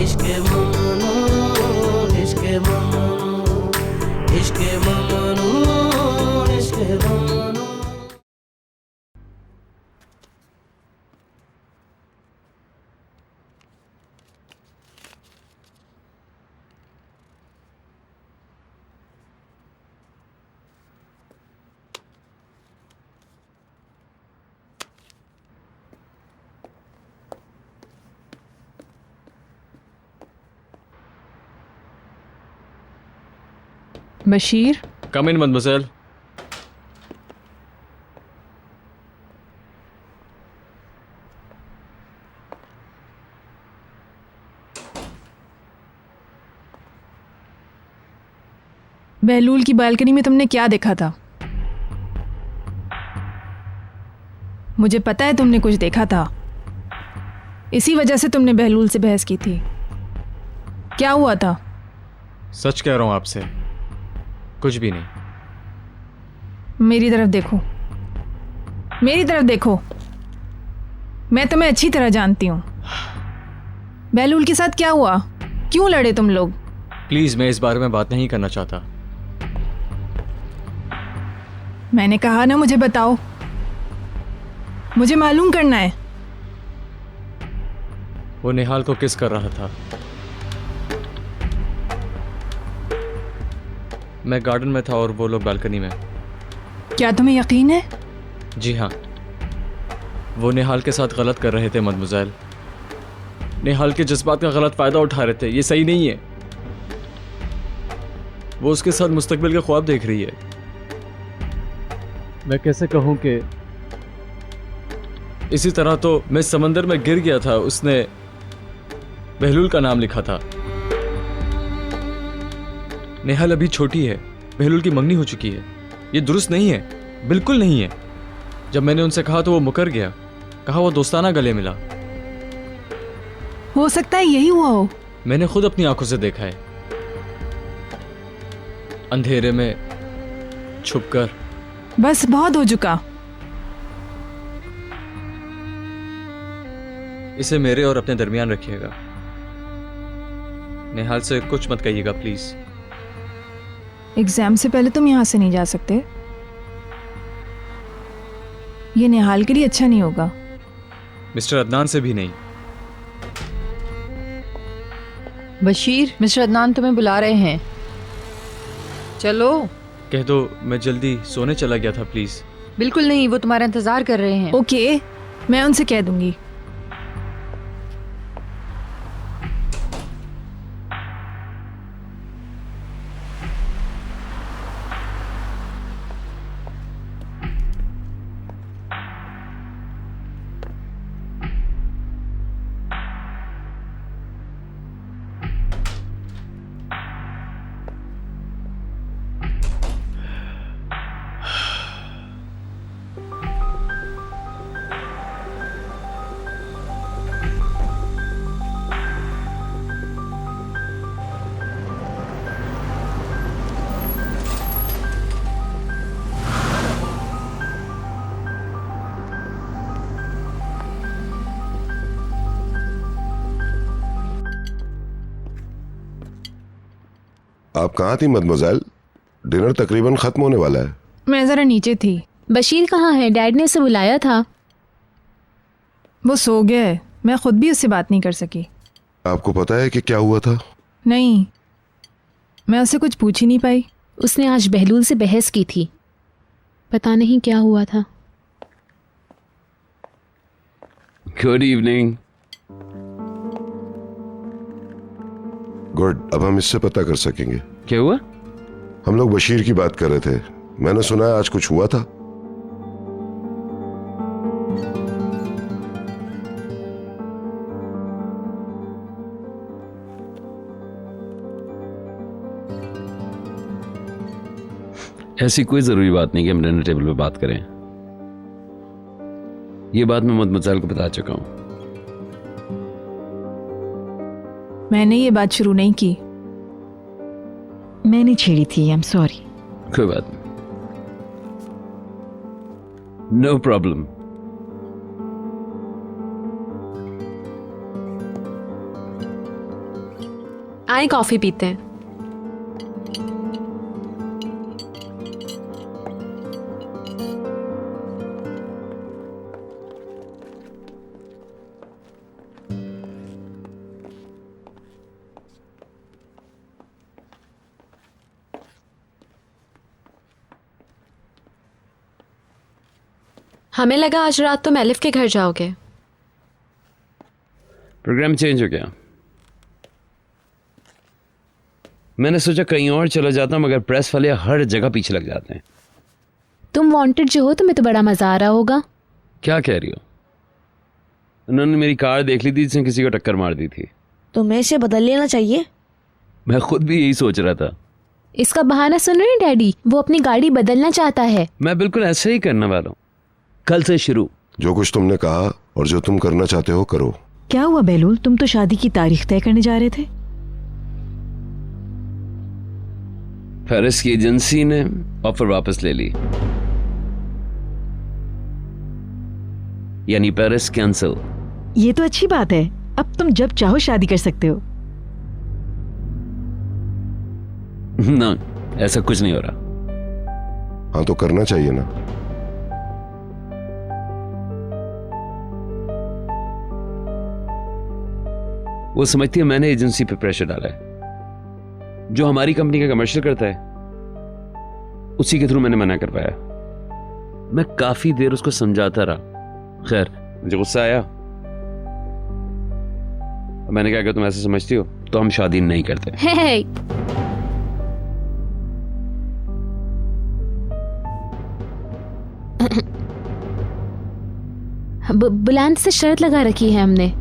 इश्क ममनू, इश्क ममनू, इश्क ममनू, इश्क ममनू। बशीर, कम इन मदमज़ेल। बहलूल की बालकनी में तुमने क्या देखा था? मुझे पता है तुमने कुछ देखा था, इसी वजह से तुमने बहलूल से बहस की थी। क्या हुआ था? सच कह रहा हूं आपसे, कुछ भी नहीं। मेरी तरफ देखो, मेरी तरफ देखो, मैं तुम्हें अच्छी तरह जानती हूँ। बहलूल के साथ क्या हुआ? क्यों लड़े तुम लोग? प्लीज, मैं इस बारे में बात नहीं करना चाहता। मैंने कहा ना, मुझे बताओ, मुझे मालूम करना है। वो निहाल को किस कर रहा था। मैं गार्डन में था और वो लोग बालकनी में। क्या तुम्हें यकीन है? जी हाँ, वो निहाल के साथ गलत कर रहे थे मदमज़ेल। निहाल के जज्बात का गलत फायदा उठा रहे थे। ये सही नहीं है। वो उसके साथ मुस्तकबिल के ख्वाब देख रही है। मैं कैसे कहूं कि इसी तरह तो मैं समंदर में गिर गया था, उसने बहलूल का नाम लिखा था। नेहाल अभी छोटी है, बहलूल की मंगनी हो चुकी है। ये दुरुस्त नहीं है, बिल्कुल नहीं है। जब मैंने उनसे कहा तो वो मुकर गया, कहा वो दोस्ताना गले मिला। हो सकता है यही हुआ हो। मैंने खुद अपनी आंखों से देखा है, अंधेरे में छुपकर। बस बहुत हो चुका। इसे मेरे और अपने दरमियान रखिएगा। नेहाल से कुछ मत कहिएगा प्लीज। एग्जाम से पहले तुम यहाँ से नहीं जा सकते। ये निहाल के लिए अच्छा नहीं होगा। मिस्टर अदनान से भी नहीं। बशीर, मिस्टर अदनान तुम्हें बुला रहे हैं, चलो। कह दो मैं जल्दी सोने चला गया था प्लीज। बिल्कुल नहीं, वो तुम्हारा इंतजार कर रहे हैं। ओके, मैं उनसे कह दूंगी। आप कहाँ थी मदमज़ेल? डिनर तकरीबन खत्म होने वाला है। मैं जरा नीचे थी। बशीर कहाँ है? डैड ने उसे बुलाया था। वो सो गया है, मैं खुद भी उससे बात नहीं कर सकी। आपको पता है कि क्या हुआ था? नहीं, मैं उससे कुछ पूछ ही नहीं पाई। उसने आज बहलूल से बहस की थी, पता नहीं क्या हुआ था। Good evening. गुड, अब हम इससे पता कर सकेंगे। क्या हुआ? हम लोग बशीर की बात कर रहे थे। मैंने सुना है आज कुछ हुआ था। ऐसी कोई जरूरी बात नहीं कि हम डिनर टेबल पे बात करें। ये बात मैं मदमज़ेल को बता चुका हूं। मैंने ये बात शुरू नहीं की। मैंने छेड़ी थी, आई एम सॉरी। कोई बात नहीं, नो प्रॉब्लम। आए कॉफी पीते हैं। हमें लगा आज रात तुम एलिफ के घर जाओगे। प्रोग्राम चेंज हो गया। मैंने सोचा कहीं और चला जाता मगर प्रेस वाले हर जगह पीछे लग जाते हैं। तुम वांटेड जो हो, तुम्हें तो बड़ा मजा आ रहा होगा। क्या कह रही हो? उन्होंने मेरी कार देख ली थी जिसने किसी को टक्कर मार दी थी। तुम्हें इसे बदल लेना चाहिए। मैं खुद भी यही सोच रहा था। इसका बहाना सुन रहे हैं डैडी, वो अपनी गाड़ी बदलना चाहता है। मैं बिल्कुल ऐसा ही करने वाला हूँ, कल से शुरू। जो कुछ तुमने कहा और जो तुम करना चाहते हो करो। क्या हुआ बेलूल, तुम तो शादी की तारीख तय करने जा रहे थे। पेरिस की एजेंसी ने ऑफर वापस ले ली, यानी पेरिस कैंसिल। ये तो अच्छी बात है, अब तुम जब चाहो शादी कर सकते हो। ना, ऐसा कुछ नहीं हो रहा। हाँ तो करना चाहिए ना। वो समझती है मैंने एजेंसी पे प्रेशर डाला है। जो हमारी कंपनी का कमर्शियल करता है उसी के थ्रू मैंने मना कर पाया। मैं काफी देर उसको समझाता रहा। खैर, मुझे गुस्सा आया। मैंने कहा कि तुम ऐसे समझती हो तो हम शादी नहीं करते। हे बुलंद से शर्त लगा रखी है हमने।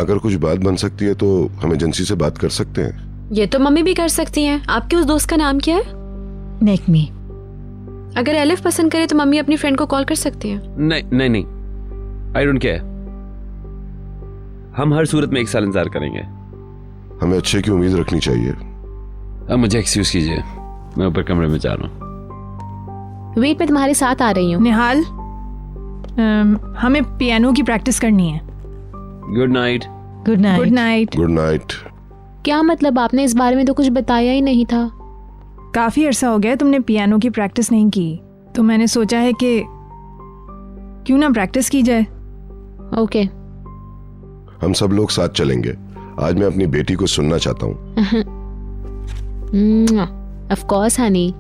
अगर कुछ बात बन सकती है तो हम एजेंसी से बात कर सकते हैं। ये तो मम्मी भी कर सकती हैं। आपके उस दोस्त का नाम क्या है? नेकमी। अगर एलिफ पसंद करे तो मम्मी अपनी फ्रेंड को कॉल कर सकती हैं। नहीं नहीं नहीं, आई डोंट केयर। हम हर सूरत में 1 साल इंतजार करेंगे। हमें अच्छे की उम्मीद रखनी चाहिए। अब मुझे एक्सक्यूज कीजिए, मैं ऊपर कमरे में जा रहा हूँ। वेट, मैं तुम्हारे साथ आ रही हूँ। निहाल, हमें पियानो की प्रैक्टिस करनी है। Good night. Good night. Good night. Good night. क्या मतलब, आपने इस बारे में तो कुछ बताया ही नहीं था। काफी अरसा हो गया तुमने पियानो की प्रैक्टिस नहीं की, तो मैंने सोचा है कि क्यों ना प्रैक्टिस की जाए। ओके। हम सब लोग साथ चलेंगे। आज मैं अपनी बेटी को सुनना चाहता हूँ। Of course honey.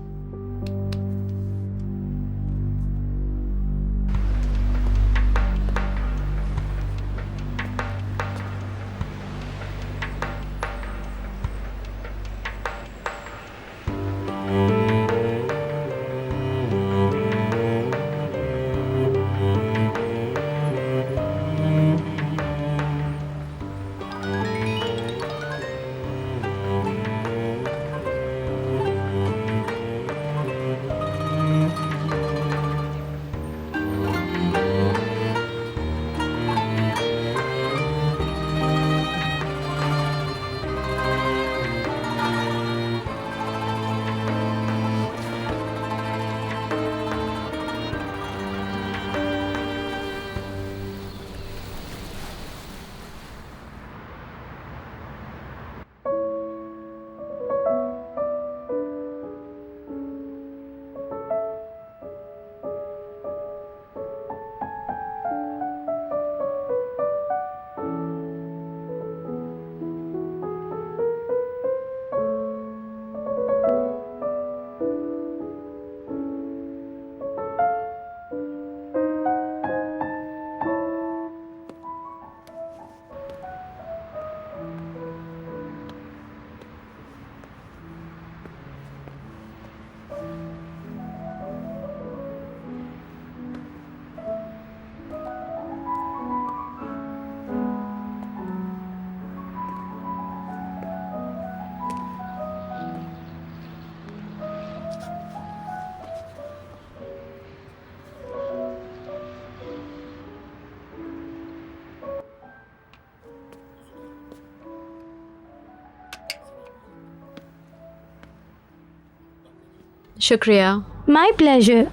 शुक्रिया। My pleasure.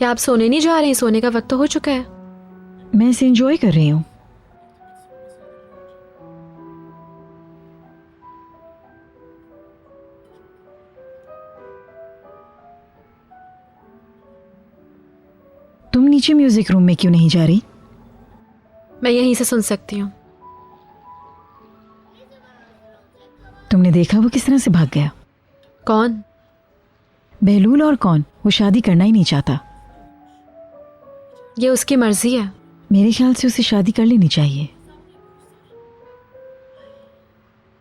क्या आप सोने नहीं जा रहे हैं? सोने का वक्त तो हो चुका है। मैं इसे एंजॉय कर रही हूँ। तुम नीचे म्यूजिक रूम में क्यों नहीं जा रही? मैं यहीं से सुन सकती हूँ। तुमने देखा वो किस तरह से भाग गया? कौन? बहलूल और कौन, वो शादी करना ही नहीं चाहता। ये उसकी मर्जी है। मेरे ख्याल से उसे शादी कर लेनी चाहिए।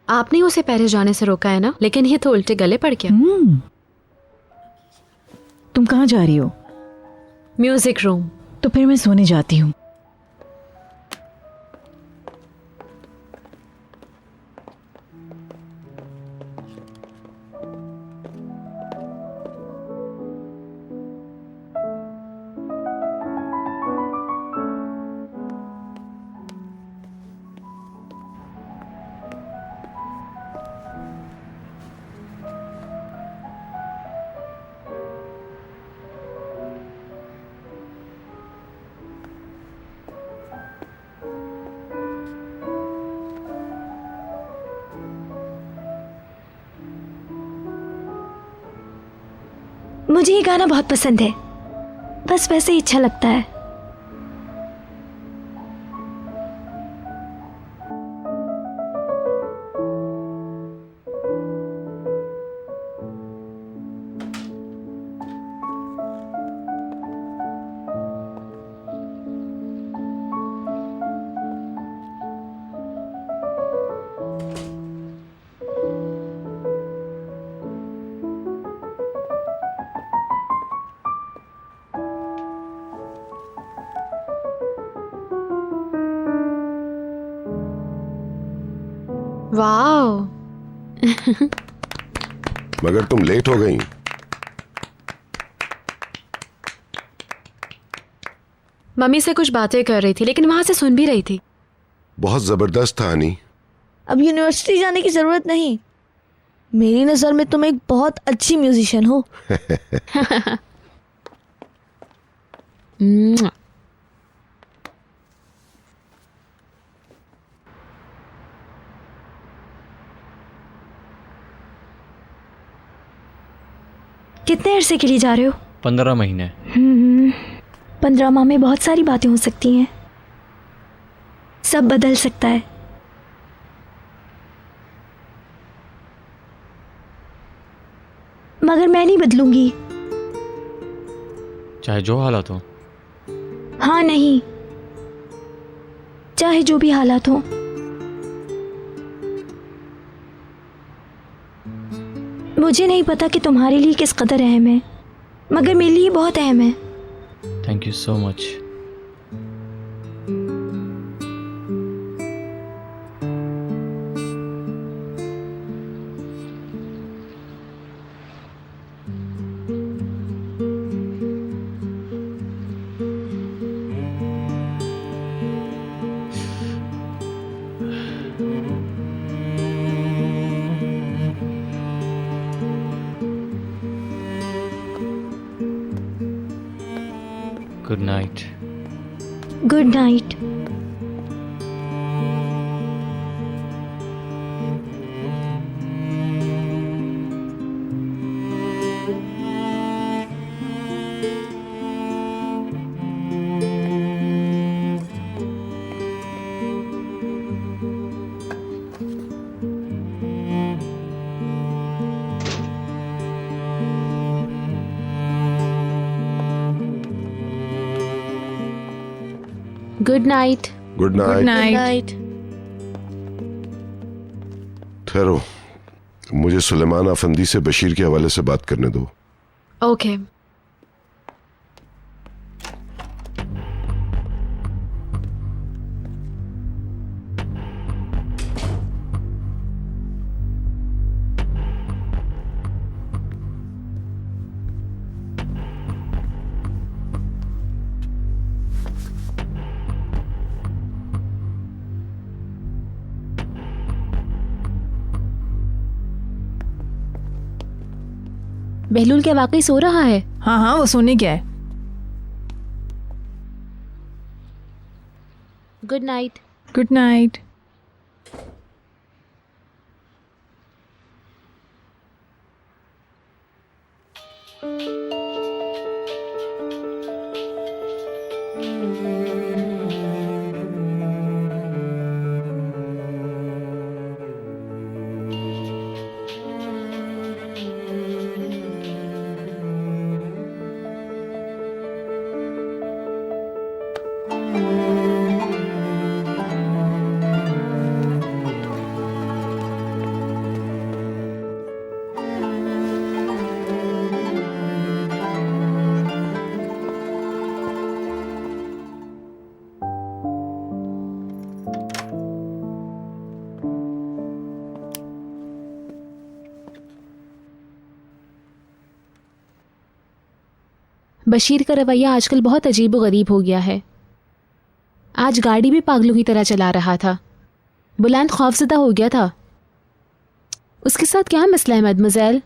आपने उसे पेरिस जाने से रोका है ना, लेकिन ये तो उल्टे गले पड़ गया। तुम कहाँ जा रही हो? Music room. तो फिर मैं सोने जाती हूँ। मुझे ये गाना बहुत पसंद है, बस वैसे ही अच्छा लगता है। वाओ। मगर तुम लेट हो गई। मम्मी से कुछ बातें कर रही थी, लेकिन वहां से सुन भी रही थी। बहुत जबरदस्त था हनी। अब यूनिवर्सिटी जाने की जरूरत नहीं। मेरी नजर में तुम एक बहुत अच्छी म्यूजिशियन हो। कितने अरसे के लिए जा रहे हो? 15 महीने। 15 माह में बहुत सारी बातें हो सकती हैं। सब बदल सकता है। मगर मैं नहीं बदलूंगी। चाहे जो हालात हो। हाँ नहीं, चाहे जो भी हालात हो। मुझे नहीं पता कि तुम्हारे लिए किस कदर अहम है, मगर मेरे लिए बहुत अहम है। Thank you so much. Good night. Good night. Good night. Good good night. Night. ठहरो, मुझे सुलेमान अफंदी से बशीर के हवाले से बात करने दो। ओके। बहलूल क्या वाकई सो रहा है? हाँ हाँ, वो सोने गया है। Good night. Good night. Bashir का रवैया आजकल बहुत अजीब व गरीब हो गया है। आज गाड़ी भी पागलों की तरह चला रहा था। बुलंद खौफजदा हो गया था। उसके साथ क्या मसला है मदमज़ेल?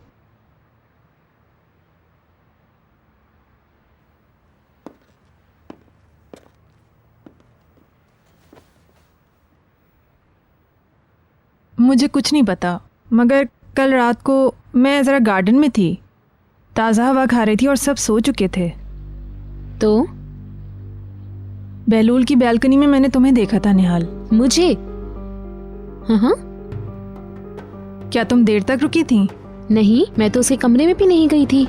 मुझे कुछ नहीं पता, मगर कल रात को मैं ज़रा गार्डन में थी, ताज़ा हवा खा रही थी और सब सो चुके थे। तो बहलूल की बालकनी में मैंने तुम्हें देखा था निहाल। मुझे? हाँ। क्या तुम देर तक रुकी थी? नहीं, मैं तो उसके कमरे में भी नहीं गई थी।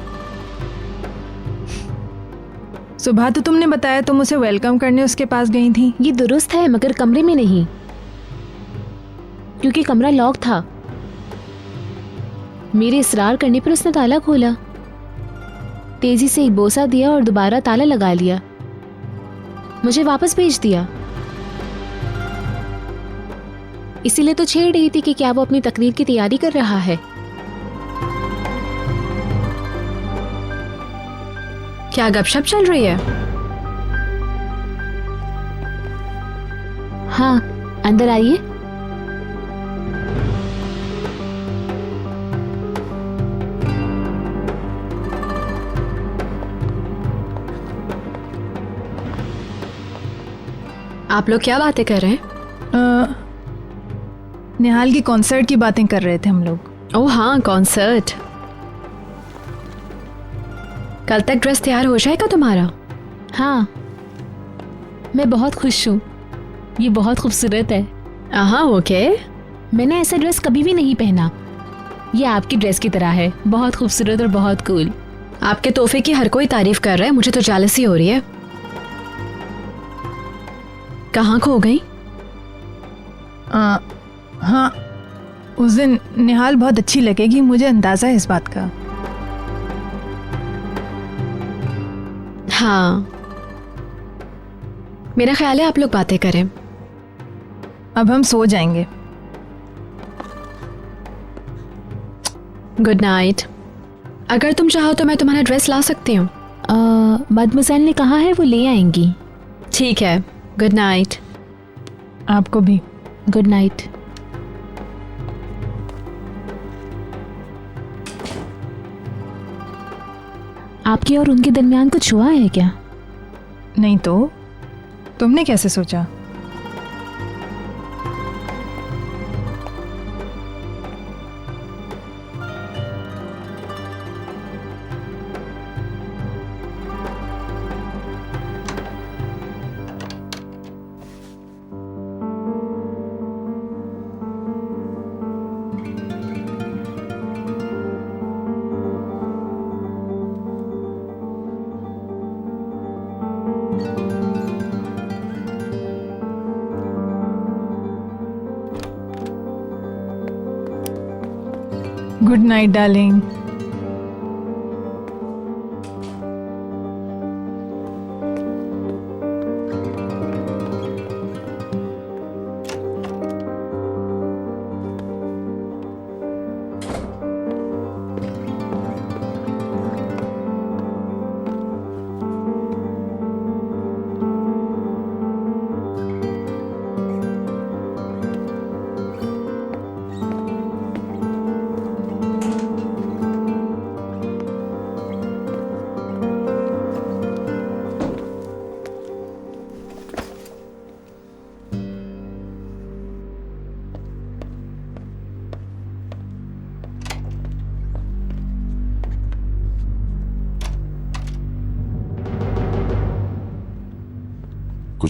सुबह तो तुमने बताया तुम उसे वेलकम करने उसके पास गई थी। ये दुरुस्त है, मगर कमरे में नहीं, क्योंकि कमरा लॉक था। मेरे इसरार करने पर उसने ताला खोला, तेजी से एक बोसा दिया और दोबारा ताला लगा लिया। मुझे वापस भेज दिया। इसीलिए तो छेड़ रही थी कि क्या वो अपनी तकरीर की तैयारी कर रहा है। क्या गपशप चल रही है? हाँ, अंदर आइए। आप लोग क्या बातें कर रहे हैं? निहाल की कॉन्सर्ट की बातें कर रहे थे हम लोग। ओह हाँ, कॉन्सर्ट। कल तक ड्रेस तैयार हो जाएगा तुम्हारा? हाँ, मैं बहुत खुश हूँ। ये बहुत खूबसूरत है। हाँ, ओके। मैंने ऐसा ड्रेस कभी भी नहीं पहना। ये आपकी ड्रेस की तरह है, बहुत खूबसूरत और बहुत कूल। आपके तोहफे की हर कोई तारीफ कर रहा है, मुझे तो जेलसी हो रही है। कहाँ खो गई? हाँ, उस दिन निहाल बहुत अच्छी लगेगी, मुझे अंदाजा है इस बात का। हाँ, मेरा ख्याल है आप लोग बातें करें। अब हम सो जाएंगे। Good night. अगर तुम चाहो तो मैं तुम्हारा ड्रेस ला सकती हूँ। मदमज़ेल ने कहा है वो ले आएंगी। ठीक है, गुड नाइट। आपको भी गुड नाइट। आपके और उनके दरमियान कुछ हुआ है क्या? नहीं तो तुमने कैसे सोचा? Good night darling.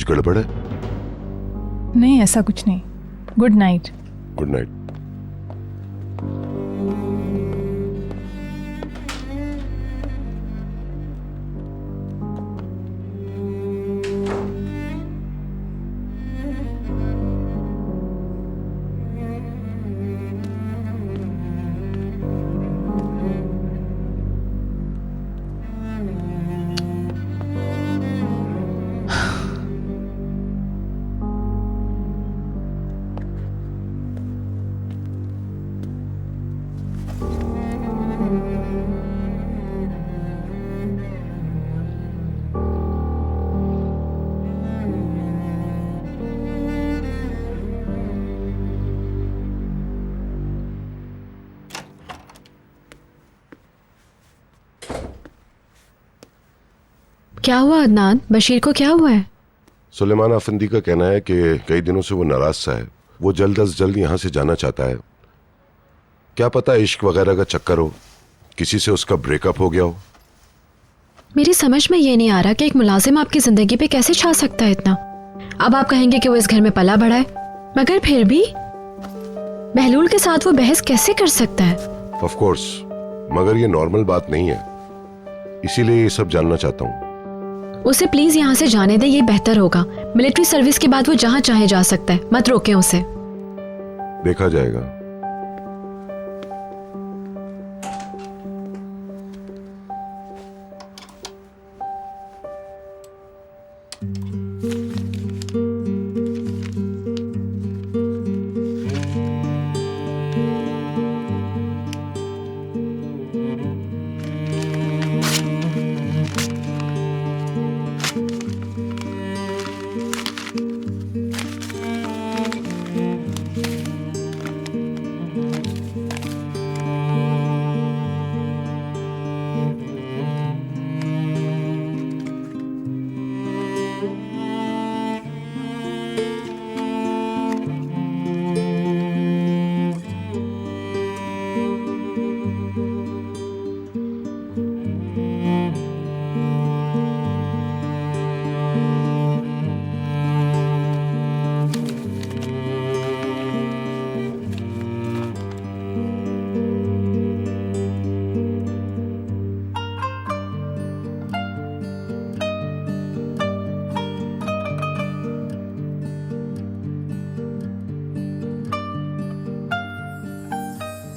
गड़बड़ है? नहीं, ऐसा कुछ नहीं। Good night. Good night. क्या हुआ अदनान? बशीर को क्या हुआ है? सुलेमान अफंदी का कहना है कि कई दिनों से वो नाराज सा है। वो जल्द अज जल्द यहाँ से जाना चाहता है। क्या पता इश्क वगैरह का चक्कर हो, किसी से उसका ब्रेकअप हो गया हो। मेरी समझ में ये नहीं आ रहा कि एक मुलाजिम आपकी जिंदगी पे कैसे छा सकता है इतना। अब आप कहेंगे कि वो इस घर में पला बढ़ा है, मगर फिर भी बहलूल के साथ वो बहस कैसे कर सकता है? ऑफ कोर्स, मगर ये नॉर्मल बात नहीं है, इसीलिए ये सब जानना चाहता हूँ। उसे प्लीज यहाँ से जाने दे, ये बेहतर होगा। मिलिट्री सर्विस के बाद वो जहाँ चाहे जा सकता है, मत रोकें उसे। देखा जाएगा।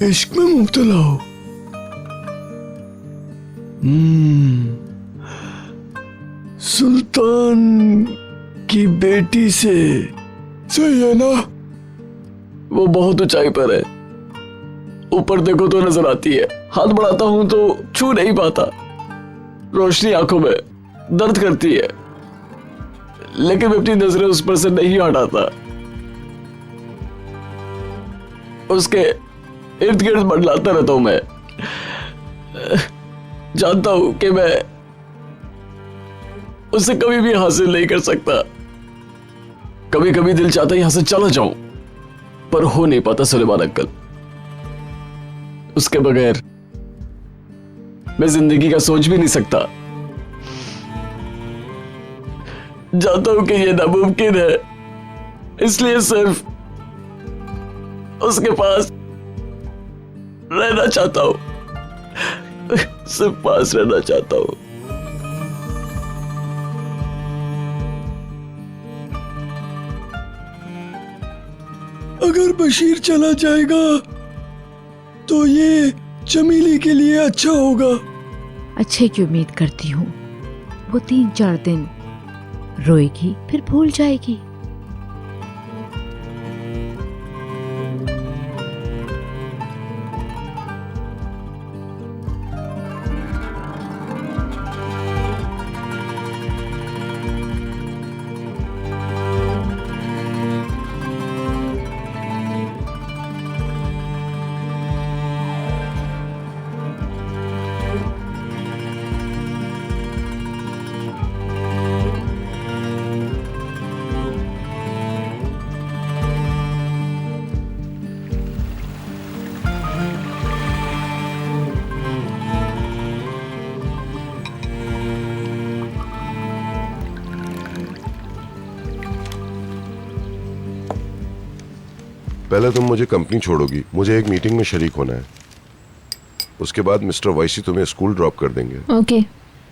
इश्क में मुब्तला हो। सुल्तान की बेटी से। सही है ना? वो बहुत ऊंचाई पर है, ऊपर देखो तो नजर आती है, हाथ बढ़ाता हूं तो छू नहीं पाता, रोशनी आंखों में दर्द करती है, लेकिन मैं अपनी नजरें उस पर से नहीं हटाता। उसके इर्द गिर्द मंडलाता रहता हूं मैं। जानता हूं कि मैं उसे कभी भी हासिल नहीं कर सकता। कभी कभी दिल चाहता है यहां से चला जाऊं, पर हो नहीं पाता सुलेमान अंकल। उसके बगैर मैं जिंदगी का सोच भी नहीं सकता। जानता हूं कि यह नामुमकिन है, इसलिए सिर्फ उसके पास रहना चाहता हूं, सिर्फ पास रहना चाहता हूं। अगर बशीर चला जाएगा तो ये जमीली के लिए अच्छा होगा। अच्छे की उम्मीद करती हूँ। वो 3-4 दिन रोएगी, फिर भूल जाएगी। पहले तुम मुझे कंपनी छोड़ोगी, मुझे एक मीटिंग में शरीक होना है। उसके बाद मिस्टर वैसी तुम्हें स्कूल ड्रॉप कर देंगे। ओके,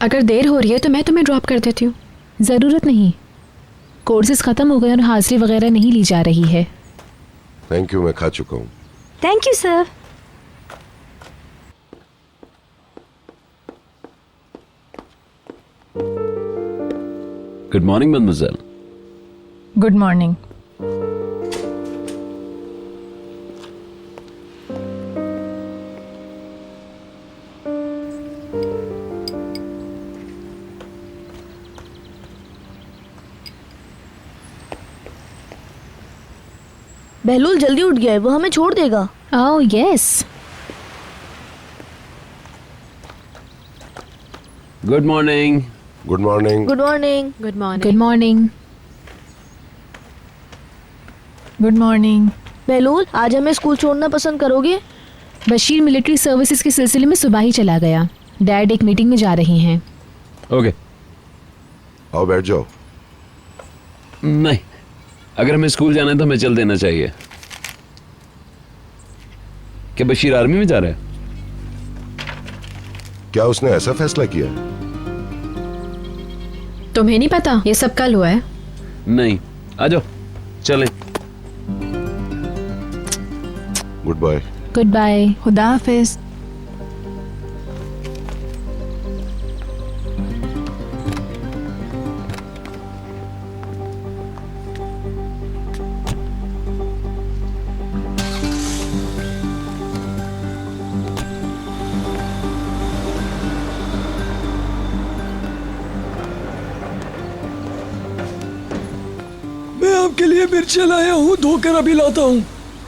अगर देर हो रही है तो मैं तुम्हें ड्रॉप कर देती हूँ। ज़रूरत नहीं, कोर्सेज ख़त्म हो गए और हाजिरी वगैरह नहीं ली जा रही है। थैंक यू, मैं खा चुका हूँ। Thank you sir. Good morning mademoiselle. Good morning. Bahlul जल्दी उठ गया है, वो हमें छोड़ देगा। Oh yes. Good morning. Good morning. Good morning. Good morning. Good morning. Good morning. Bahlul, आज हमें स्कूल छोड़ना पसंद करोगे? बशीर मिलिट्री सर्विसेज के सिलसिले में सुबह ही चला गया। डैड एक मीटिंग में जा रही हैं। ओके, आओ बैठ जाओ। नहीं, अगर हमें स्कूल जाना है तो हमें चल देना चाहिए। क्या बशीर आर्मी में जा रहा है? क्या उसने ऐसा फैसला किया? तुम्हें नहीं पता? ये सब कल हुआ है। नहीं, आ जाओ चलें। Goodbye. Goodbye. खुदा हाफिज। मैं आपके लिए मिर्च लाया हूँ, धोकर अभी लाता हूँ।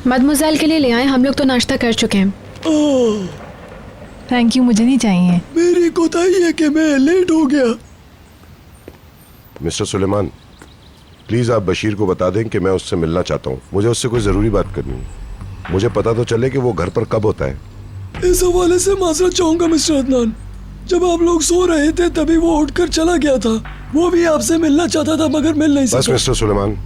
मदमुज़ेल के लिए ले आए, हम लोग तो नाश्ता कर चुके हैं। थैंक यू, मुझे नहीं चाहिए। मेरी कोताही है कि मैं लेट हो गया। मिस्टर सुलेमान, प्लीज आप बशीर को बता दें कि मैं उससे मिलना चाहता हूँ। मुझे उससे कोई जरूरी बात करनी है। मुझे पता तो चले कि वो घर पर कब होता है। इस हवाले से माजरत चाहूंगा मिस्टर अदनान। जब आप लोग सो रहे थे तभी वो उठकर चला गया था। वो भी आपसे मिलना चाहता था मगर मिल नहीं बस सका। मिस्टर सुलेमान,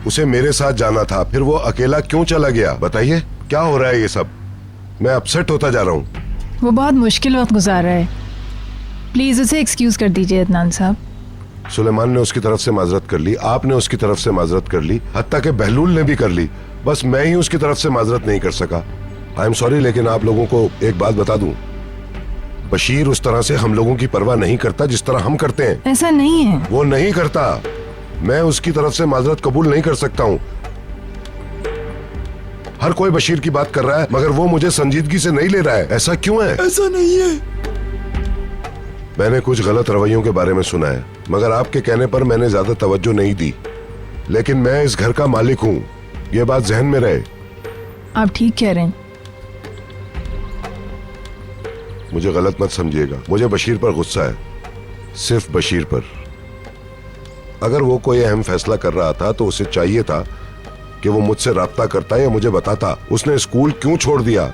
उसे मेरे साथ जाना था, फिर वो अकेला क्यों चला गया? बताइए, क्या हो रहा है ये सब? मैं अपसेट होता जा रहा हूँ। वो बहुत मुश्किल वक्त गुजार रहा है। प्लीज उसे एक्सक्यूज कर दीजिए अदनान साहब। सुलेमान ने उसकी तरफ से माजरत कर ली, आपने उसकी तरफ से माजरत कर ली, हत्ता के बहलूल ने भी कर ली। बस मैं ही उसकी तरफ से माजरत नहीं कर सका। आई एम सॉरी, लेकिन आप लोगों को एक बात बता दूं, बशीर उस तरह से हम लोगों की परवाह नहीं करता जिस तरह हम करते हैं। ऐसा नहीं है। वो नहीं करता। मैं उसकी तरफ से माजरत कबूल नहीं कर सकता हूँ। हर कोई बशीर की बात कर रहा है मगर वो मुझे संजीदगी से नहीं ले रहा है। ऐसा क्यों है? ऐसा नहीं है। मैंने कुछ गलत रवैयों के बारे में सुना है मगर आपके कहने पर मैंने ज्यादा तवज्जो नहीं दी। लेकिन मैं इस घर का मालिक हूँ, ये बात जहन में रहे। आप ठीक कह रहे हैं। मुझे गलत मत समझिएगा, मुझे बशीर पर गुस्सा है, सिर्फ बशीर पर। अगर वो कोई अहम फैसला कर रहा था तो उसे चाहिए था कि वो मुझसे राब्ता करता या मुझे बताता उसने स्कूल क्यों छोड़ दिया।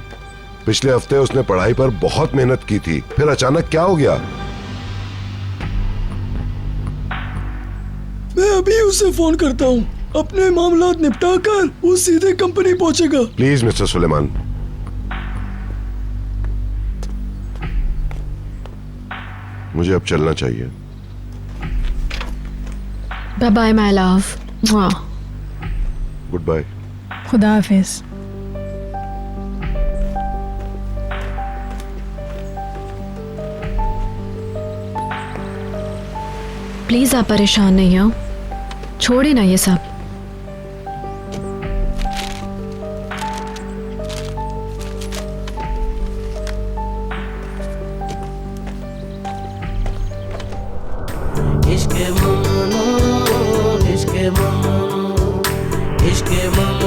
पिछले हफ्ते उसने पढ़ाई पर बहुत मेहनत की थी, फिर अचानक क्या हो गया? मैं अभी उसे फोन करता हूँ। अपने मामलात निपटा कर वो सीधे कंपनी पहुंचेगा। Please mister Suleman. मुझे अब चलना चाहिए। Bye bye my love. Goodbye. खुदा हाफिज। प्लीज आप परेशान नहीं हो, छोड़े ना ये सब। इश्क़ ममनू, इश्क़ ममनू, इश्क़ ममनू।